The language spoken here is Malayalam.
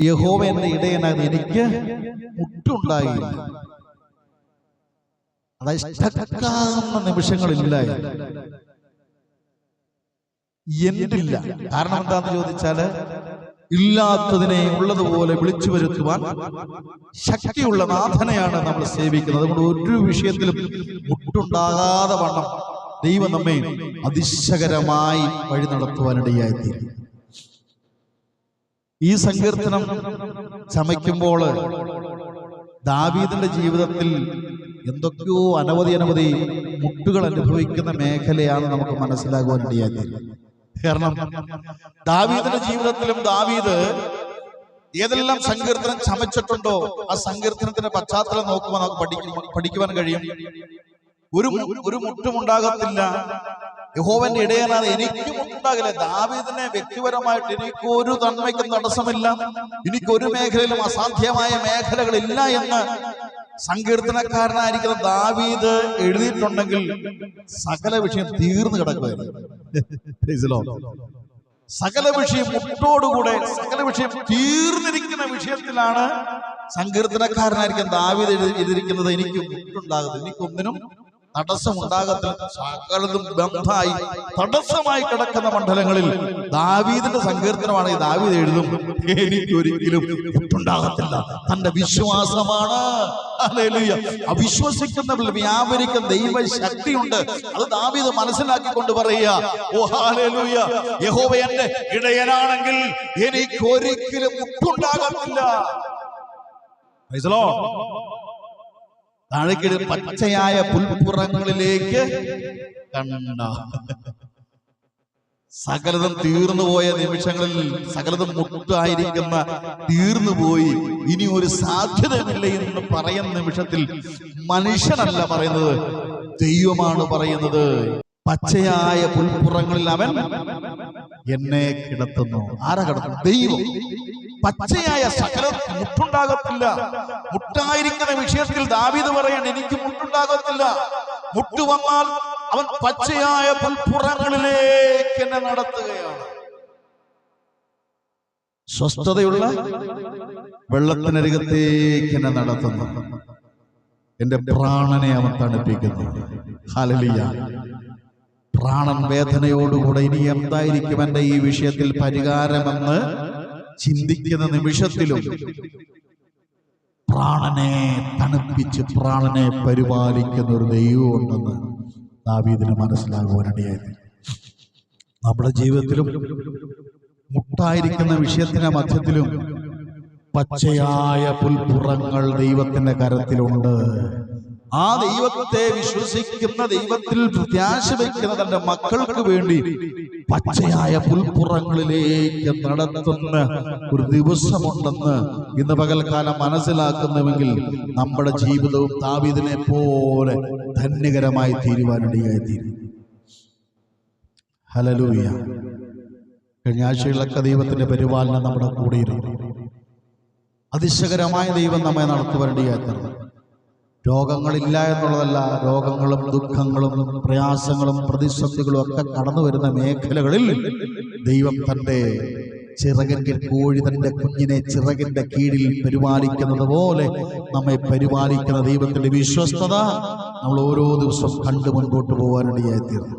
യഹോവ എന്റെ ഇടയനായത് എനിക്ക് മുട്ടുണ്ടായില്ല. അതായത് ഇഷ്ടക്കാവുന്ന നിമിഷങ്ങളില്ല, എന്തില്ല. കാരണം എന്താന്ന് ചോദിച്ചാല്, ഇല്ലാത്തതിനെ ഉള്ളതുപോലെ വിളിച്ചു വരുത്തുവാൻ ശക്തിയുള്ള നാഥനെയാണ് നമ്മൾ സേവിക്കുന്നത്. അതുകൊണ്ട് ഒരു വിഷയത്തിലും മുട്ടുണ്ടാകാതെ വണ്ണം ദൈവം നമ്മെ അതിശയകരമായി വഴി നടത്തുവാനിടയായിത്തീരും. ഈ സങ്കീർത്തനം ചമയ്ക്കുമ്പോൾ ദാവീദിന്റെ ജീവിതത്തിൽ എന്തൊക്കെയോ അനവധി മുട്ടുകൾ അനുഭവിക്കുന്ന മേഖലയാണ് നമുക്ക് മനസ്സിലാകുവാനിടയായിത്തീരും. കാരണം ദാവീദിന്റെ ജീവിതത്തിലും ദാവീദ് ഏതെല്ലാം സങ്കീർത്തനം ചമച്ചിട്ടുണ്ടോ ആ സങ്കീർത്തനത്തിന്റെ പശ്ചാത്തലം നോക്കുമ്പോൾ നമുക്ക് പഠിക്കുവാൻ കഴിയും. ഒരു മുട്ടുമുണ്ടാകത്തില്ല, യഹോവന്റെ ഇടയനാണ്, എനിക്ക് മുട്ടുണ്ടാകില്ല. ദാവീദിനെ വ്യക്തിപരമായിട്ട് എനിക്കൊരു നന്മയ്ക്കും തടസ്സമില്ല, എനിക്കൊരു മേഖലയിലും അസാധ്യമായ മേഖലകളില്ല എന്ന് സങ്കീർത്തനക്കാരനായിരിക്കുന്ന ദാവീദ് എഴുതിയിട്ടുണ്ടെങ്കിൽ സകല വിഷയം തീർന്നു കിടക്കുമായിരുന്നു. സകല വിഷയം മുട്ടോടുകൂടെ സകല വിഷയം തീർന്നിരിക്കുന്ന വിഷയത്തിലാണ് സങ്കീർത്തനക്കാരനായിരിക്കും ദാവീദ് എഴുതിയിരിക്കുന്നത്. എനിക്ക് മുട്ടുണ്ടാകത്തില്ല, എനിക്കൊന്നിനും തടസ്സമുണ്ടാകത്തില്ല. സകലതും ബന്ധമായി തടസ്സമായി കിടക്കുന്ന മണ്ഡലങ്ങളിൽ ദാവീദിന്റെ സങ്കീർത്തനമാണ്. ദാവീദ് എഴുതും, എനിക്കൊരിക്കലും മുട്ടുണ്ടാകത്തില്ല. തന്റെ വിശ്വാസമാണ്. അവിശ്വസിക്കുന്നവരിൽ വ്യാപരിക്കുന്ന ദൈവശക്തിയുണ്ട്. അത് ദാവീദ് മനസ്സിലാക്കിക്കൊണ്ട് പറയുക, ഓ ഹല്ലേലൂയ, യഹോവ എന്റെ ഇടയനാണെങ്കിൽ എനിക്കൊരിക്കലും മുട്ടുണ്ടാകത്തില്ല. താഴേക്ക് പച്ചയായ പുൽപ്പുറങ്ങളിലേക്ക് കണ്ട സകലതും തീർന്നുപോയ നിമിഷങ്ങളിൽ സകലതും മുട്ടായിരിക്കുന്ന തീർന്നുപോയി, ഇനി ഒരു സാധ്യതയില്ല എന്ന് പറയുന്ന നിമിഷത്തിൽ മനുഷ്യനല്ല പറയുന്നത്, ദൈവമാണ് പറയുന്നത്. പച്ചയായ പുൽപ്പുറങ്ങളിൽ അവൻ എന്നെ കിടത്തുന്നു. ആരാ കിടത്തുന്നു? ദൈവം. പച്ചയായ സകല മുട്ടുണ്ടാകത്തില്ല. മുട്ടായിരിക്കുന്ന വിഷയത്തിൽ ദാവീദ് പറയാണ്, എനിക്ക് മുട്ടുണ്ടാകത്തില്ല. മുട്ടു വന്നാൽ അവൻ പച്ചയായ പുൽപ്പുറങ്ങളിലേക്ക് എന്നെ നടത്തുകയാണ്. സ്വസ്ഥതയുള്ള വെള്ളത്തിനരികത്തേക്ക് എന്നെ നടത്തുന്നു. എന്റെ പ്രാണനെ അവൻ തണുപ്പിക്കുന്നു. ഹല്ലേലൂയ. പ്രാണൻ വേദനയോടുകൂടെ ഇനി എന്തായിരിക്കും എന്റെ ഈ വിഷയത്തിൽ പരിഹാരമെന്ന് ചിന്തിക്കുന്ന നിമിഷത്തിലും പ്രാണനെ തണുപ്പിച്ച് പ്രാണനെ പരിപാലിക്കുന്ന ഒരു ദൈവം ഉണ്ടെന്ന് ദാവീദിന് മനസ്സിലാകുവാനിടയായത്. നമ്മുടെ ജീവിതത്തിലും മുട്ടായിരിക്കുന്ന വിഷയത്തിന്റെ മധ്യത്തിലും പച്ചയായ പുൽപ്പുറങ്ങൾ ദൈവത്തിന്റെ കരത്തിലുണ്ട്. ആ ദൈവത്തെ വിശ്വസിക്കുന്ന, ദൈവത്തിൽ പ്രത്യാശ വയ്ക്കുന്ന തന്റെ മക്കൾക്ക് വേണ്ടി പച്ചയായ പുൽപ്പുറങ്ങളിലേക്ക് നടത്തുന്ന ഒരു ദിവസമുണ്ടെന്ന് ഇന്ന് പകൽക്കാലം മനസ്സിലാക്കുന്നുവെങ്കിൽ നമ്മുടെ ജീവിതവും ദാവീദിനെ പോലെ ധന്യകരമായി തീരുവാനിടയായി തീരും. ഹല്ലേലൂയ. കഴിഞ്ഞ ആഴ്ചകളിലൊക്കെ ദൈവത്തിന്റെ പരിപാലനം നമ്മുടെ കൂടെയിരുന്നു. അതിശയകരമായ ദൈവം നമ്മെ നടത്തുവാനിടയായി തീർന്നു. രോഗങ്ങളില്ല എന്നുള്ളതല്ല, രോഗങ്ങളും ദുഃഖങ്ങളും പ്രയാസങ്ങളും പ്രതിസന്ധികളും ഒക്കെ കടന്നു വരുന്ന മേഖലകളിൽ ദൈവം തന്റെ ചിറകിന്റെ കോഴി തന്റെ കുഞ്ഞിനെ ചിറകിന്റെ കീഴിൽ പരിപാലിക്കുന്നത് പോലെ നമ്മെ പരിപാലിക്കുന്ന ദൈവത്തിന്റെ വിശ്വസ്തത നമ്മൾ ഓരോ ദിവസം കണ്ടു മുൻപോട്ട് പോകാനിടയായി തീർന്നു.